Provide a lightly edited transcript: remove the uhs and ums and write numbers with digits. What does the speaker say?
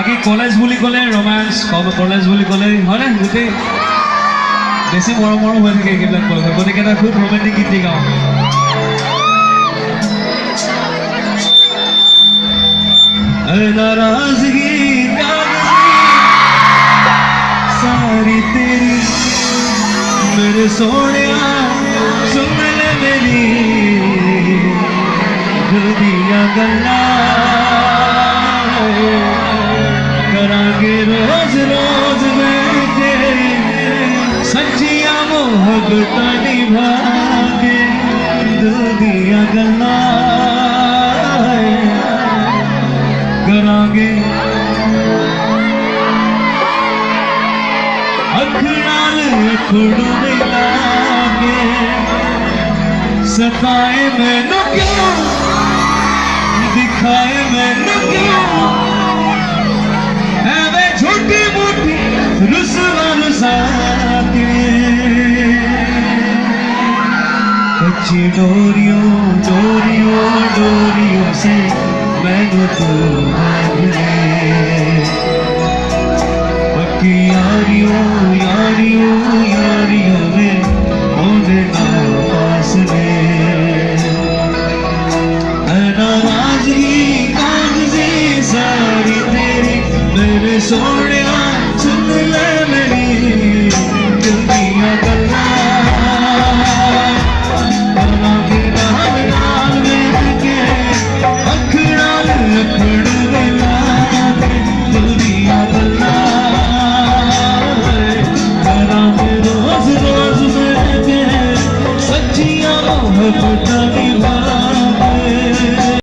बाकी कलेज বুলি ক'লে romance college বুলি ক'লে হয়নে গোটেই বেছি মৰম হৈ থাকে এইবিলাক কলেজ গতিকে এটা খুব ৰোমান্টিক গীত গাওঁ नाराजगी सारी तेरी मेरे सोने सुन ले मेरी दिल दिया गल्ला करांगे रोज रोज बैठे सच्चिया मोहब्बत निभाके दिल दिया गल्ला करांगे अख नाल खुड़ मिला के सताए मैनू क्यों दिखाए मैनू क्यों ऐवे छोटी मोटी रुसवा रुसा के कच्ची डोरियों डोरियों डोरियों से मैनू तो पक्की यारियों यारियों यारियों में होने ना फासले नाराजगी कागज़ी सारी तेरी मेरे सोने